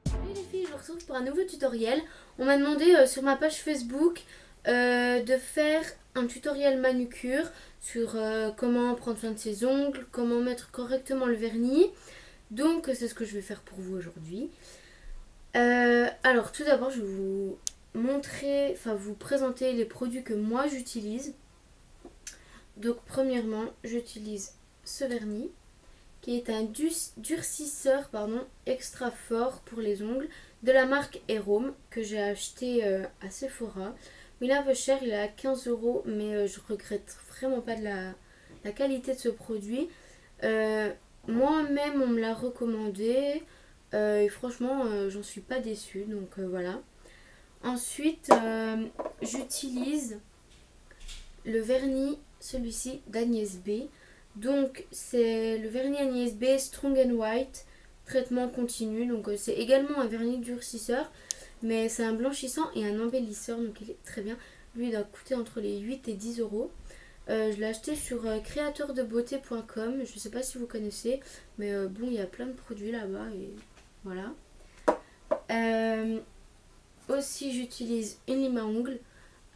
Salut les filles, je vous retrouve pour un nouveau tutoriel. On m'a demandé sur ma page Facebook de faire un tutoriel manucure sur comment prendre soin de ses ongles, comment mettre correctement le vernis. Donc c'est ce que je vais faire pour vous aujourd'hui. Alors tout d'abord je vais vous montrer, enfin vous présenter les produits que moi j'utilise. Donc premièrement j'utilise ce vernis qui est un durcisseur extra fort pour les ongles de la marque Airome que j'ai acheté à Sephora. Il est un peu cher, il est à 15 €, mais je regrette vraiment pas de la qualité de ce produit. Moi-même on me l'a recommandé et franchement j'en suis pas déçue, donc voilà. Ensuite j'utilise le vernis, celui-ci d'Agnès B. Donc c'est le vernis Agnès B Strong and White, traitement continu. Donc c'est également un vernis durcisseur, mais c'est un blanchissant et un embellisseur, donc il est très bien. Lui il doit coûter entre les 8 et 10 €. Je l'ai acheté sur créateurdebobeauté.com, je ne sais pas si vous connaissez, mais bon il y a plein de produits là-bas et voilà. Aussi j'utilise une lime à ongles.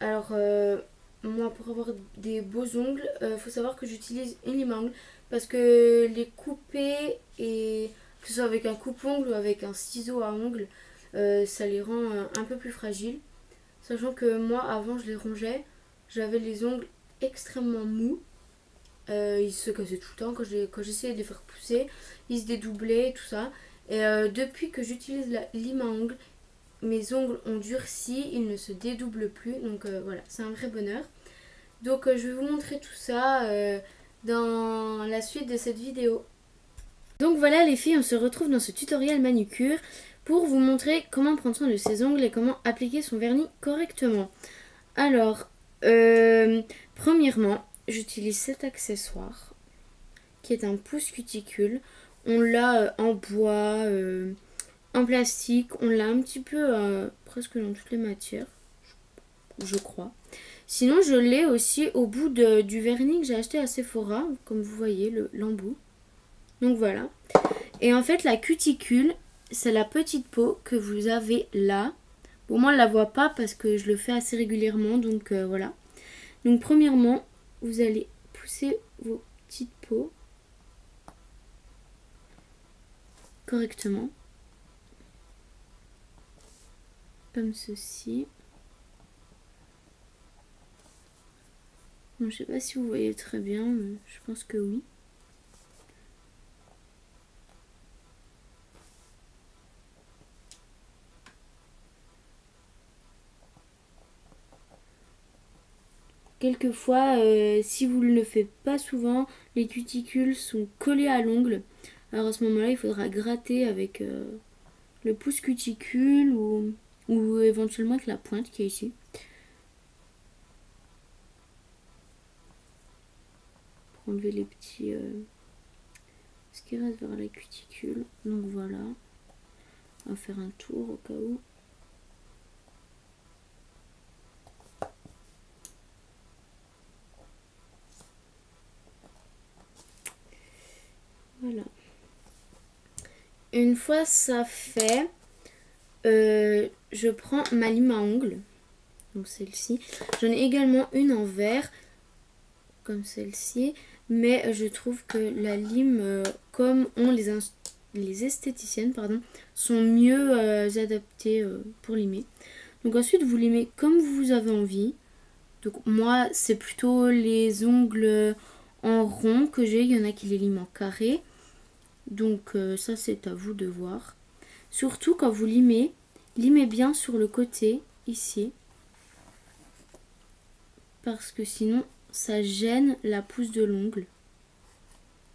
Alors moi pour avoir des beaux ongles, faut savoir que j'utilise une lime à ongles parce que les couper, et que ce soit avec un coupe-ongle ou avec un ciseau à ongles, ça les rend un peu plus fragiles. Sachant que moi avant je les rongeais, j'avais les ongles extrêmement mous. Ils se cassaient tout le temps quand j'essayais de les faire pousser, ils se dédoublaient tout ça. Et depuis que j'utilise la lime à ongles, mes ongles ont durci, ils ne se dédoublent plus, donc voilà, c'est un vrai bonheur. Donc je vais vous montrer tout ça dans la suite de cette vidéo. Donc voilà les filles, on se retrouve dans ce tutoriel manucure pour vous montrer comment prendre soin de ses ongles et comment appliquer son vernis correctement. Alors, premièrement, j'utilise cet accessoire qui est un pousse cuticule. On l'a en bois, en plastique, on l'a un petit peu presque dans toutes les matières, je crois. Sinon je l'ai aussi au bout du vernis que j'ai acheté à Sephora, comme vous voyez l'embout. Donc voilà. Et en fait la cuticule, c'est la petite peau que vous avez là. Bon moi on ne la voit pas parce que je le fais assez régulièrement, donc voilà. Donc premièrement vous allez pousser vos petites peaux correctement. Comme ceci. Bon, je sais pas si vous voyez très bien, mais je pense que oui. Quelquefois, si vous ne le faites pas souvent, les cuticules sont collées à l'ongle. Alors à ce moment-là, il faudra gratter avec le pouce cuticule ou éventuellement avec la pointe qui est ici. Pour enlever les petits... ce qui reste vers la cuticule. Donc voilà. On va faire un tour au cas où. Voilà. Une fois ça fait, je prends ma lime à ongles. Donc celle-ci. J'en ai également une en verre, comme celle-ci. Mais je trouve que la lime, comme ont les esthéticiennes, sont mieux adaptées pour limer. Donc ensuite vous limez comme vous avez envie. Donc moi c'est plutôt les ongles en rond que j'ai. Il y en a qui les liment en carré. Donc ça c'est à vous de voir. Surtout quand vous limez bien sur le côté ici. Parce que sinon ça gêne la pousse de l'ongle.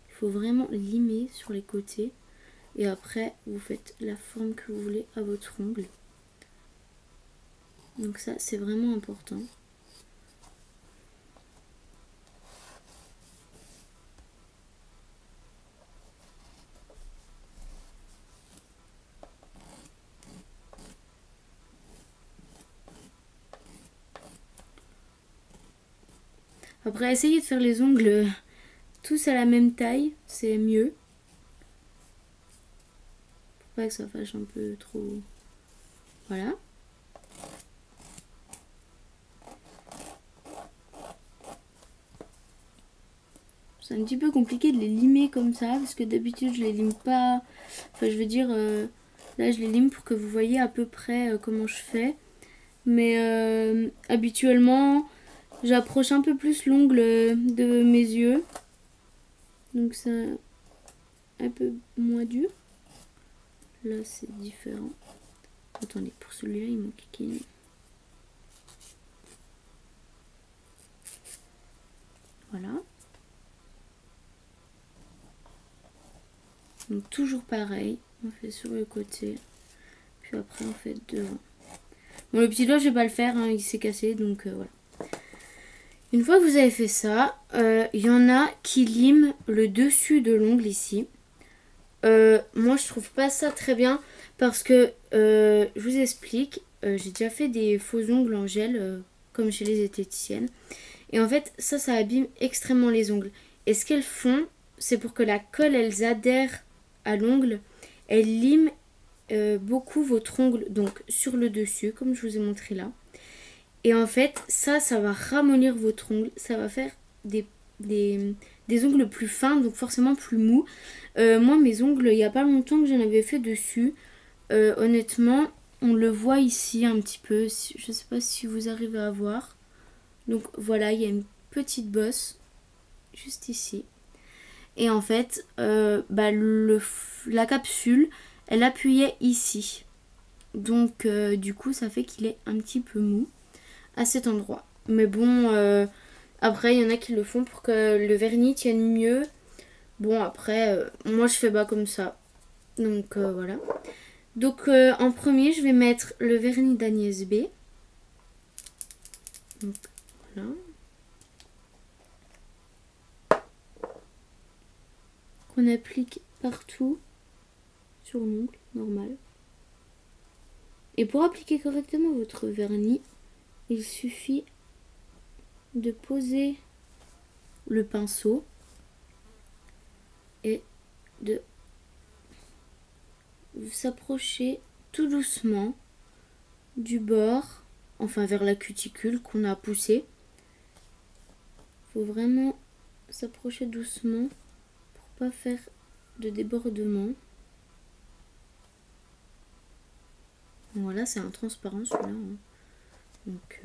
Il faut vraiment limer sur les côtés. Et après vous faites la forme que vous voulez à votre ongle. Donc ça c'est vraiment important. Après, essayez de faire les ongles tous à la même taille, c'est mieux. Pour pas que ça fasse un peu trop... Voilà. C'est un petit peu compliqué de les limer comme ça, parce que d'habitude je les lime pas... Enfin, je veux dire, là je les lime pour que vous voyez à peu près comment je fais. Mais habituellement, j'approche un peu plus l'ongle de mes yeux. Donc c'est un peu moins dur. Là c'est différent. Attendez, pour celui-là il manque une. Voilà. Donc toujours pareil, on fait sur le côté, puis après on fait devant. Bon, le petit doigt je vais pas le faire, hein, il s'est cassé, donc voilà. Une fois que vous avez fait ça, il y en a qui liment le dessus de l'ongle ici. Moi je trouve pas ça très bien parce que je vous explique, j'ai déjà fait des faux ongles en gel comme chez les esthéticiennes. Et en fait ça abîme extrêmement les ongles. Et ce qu'elles font, c'est pour que la colle elle adhère à l'ongle, elle lime beaucoup votre ongle donc sur le dessus comme je vous ai montré là. Et en fait ça va ramollir votre ongle, ça va faire des ongles plus fins, donc forcément plus mous. Moi mes ongles, il n'y a pas longtemps que j'en avais fait dessus, honnêtement on le voit ici un petit peu, je sais pas si vous arrivez à voir. Donc voilà, il y a une petite bosse juste ici. Et en fait, la capsule, elle appuyait ici. Donc du coup, ça fait qu'il est un petit peu mou à cet endroit. Mais bon, après, il y en a qui le font pour que le vernis tienne mieux. Bon, après, moi, je fais pas comme ça. Donc voilà. Donc en premier, je vais mettre le vernis d'Agnès B. Donc voilà. Qu'on applique partout sur l'ongle, normal. Et pour appliquer correctement votre vernis, il suffit de poser le pinceau et de s'approcher tout doucement du bord, enfin vers la cuticule qu'on a poussée. Il faut vraiment s'approcher doucement pour pas faire de débordement. Voilà, c'est un transparent celui-là. Hein. Donc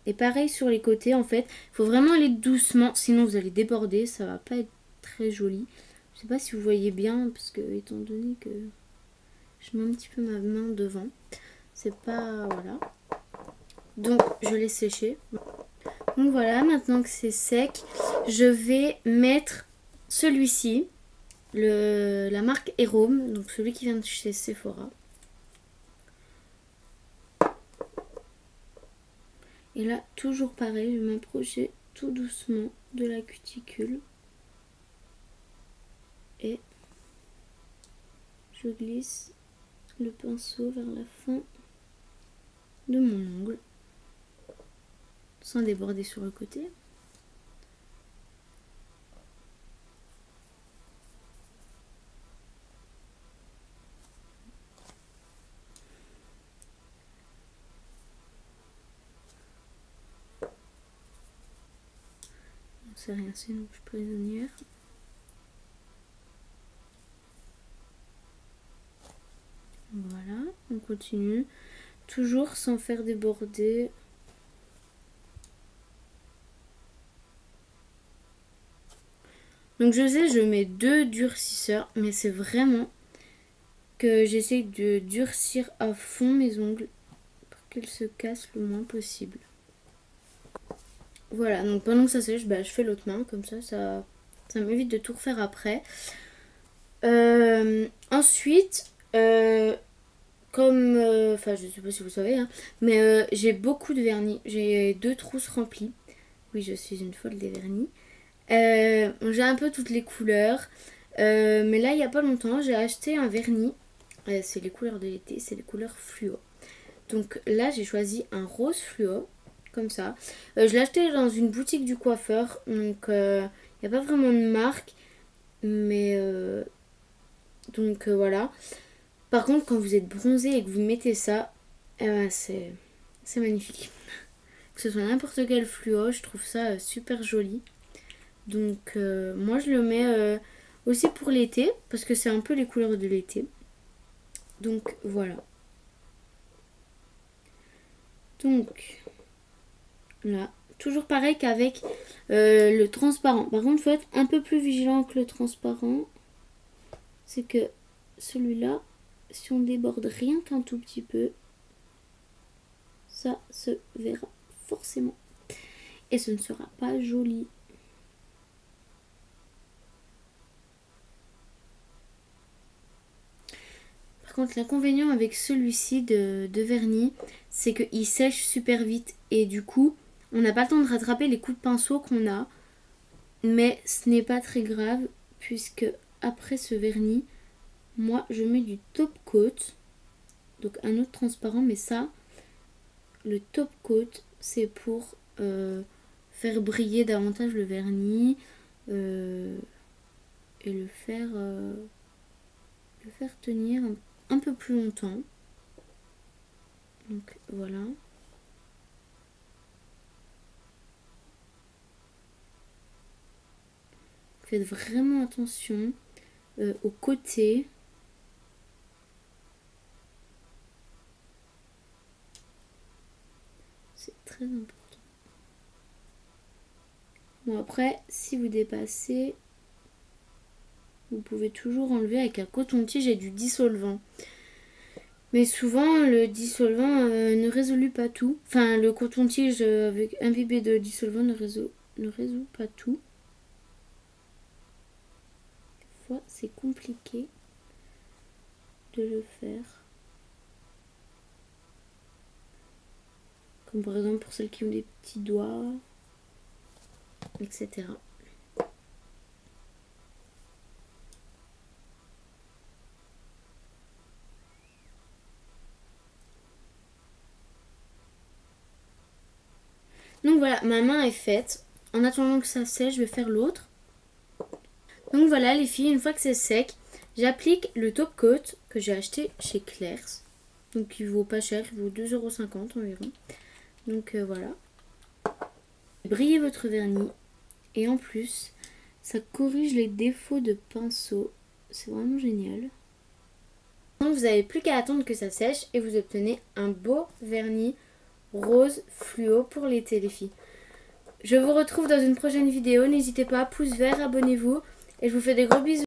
et pareil sur les côtés en fait, il faut vraiment aller doucement, sinon vous allez déborder, ça va pas être très joli. Je sais pas si vous voyez bien, parce que étant donné que je mets un petit peu ma main devant, c'est pas... voilà. Donc je laisse sécher. Donc voilà, maintenant que c'est sec, je vais mettre celui-ci, la marque Erome, donc celui qui vient de chez Sephora. Et là, toujours pareil, je vais m'approcher tout doucement de la cuticule. Et je glisse le pinceau vers la fin de mon ongle, sans déborder sur le côté. C'est rien, c'est une bouche prisonnière. Voilà, on continue. Toujours sans faire déborder. Donc je sais, je mets 2 durcisseurs, mais c'est vraiment que j'essaye de durcir à fond mes ongles pour qu'ils se cassent le moins possible. Voilà, donc pendant que ça sèche, je fais l'autre main, comme ça m'évite de tout refaire après. Ensuite, comme, enfin je sais pas si vous savez, hein, mais j'ai beaucoup de vernis, j'ai 2 trousses remplies. Oui, je suis une folle des vernis. J'ai un peu toutes les couleurs, mais là il n'y a pas longtemps, j'ai acheté un vernis C'est les couleurs de l'été, c'est les couleurs fluo. Donc là j'ai choisi un rose fluo, comme ça. Je l'ai acheté dans une boutique du coiffeur, donc il n'y a pas vraiment de marque. Mais voilà. Par contre quand vous êtes bronzé et que vous mettez ça, eh ben, c'est magnifique. Que ce soit n'importe quel fluo, je trouve ça super joli. Donc moi je le mets aussi pour l'été, parce que c'est un peu les couleurs de l'été. Donc voilà. Donc là, toujours pareil qu'avec le transparent. Par contre, il faut être un peu plus vigilant que le transparent. C'est que celui-là, si on déborde rien qu'un tout petit peu, ça se verra forcément. Et ce ne sera pas joli. Par contre, l'inconvénient avec celui-ci de vernis, c'est qu'il sèche super vite. Et du coup, on n'a pas le temps de rattraper les coups de pinceau qu'on a. Mais ce n'est pas très grave, puisque après ce vernis, moi je mets du top coat. Donc un autre transparent, mais ça, le top coat, c'est pour faire briller davantage le vernis et le faire tenir un peu plus longtemps. Donc voilà. Faites vraiment attention aux côtés. C'est très important. Bon après, si vous dépassez, vous pouvez toujours enlever avec un coton-tige et du dissolvant. Mais souvent, le dissolvant ne résout pas tout. Enfin, le coton-tige avec imbibé de dissolvant ne résout pas tout. Des fois, c'est compliqué de le faire. Comme par exemple pour celles qui ont des petits doigts, etc. Donc voilà, ma main est faite. En attendant que ça sèche, je vais faire l'autre. Donc voilà les filles, une fois que c'est sec, j'applique le top coat que j'ai acheté chez Claire's. Donc il vaut pas cher, il vaut 2,50 € environ. Donc voilà. Brillez votre vernis. Et en plus, ça corrige les défauts de pinceau. C'est vraiment génial. Donc vous n'avez plus qu'à attendre que ça sèche et vous obtenez un beau vernis rose fluo pour l'été les filles. Je vous retrouve dans une prochaine vidéo. N'hésitez pas, pouce vert, abonnez-vous et je vous fais des gros bisous.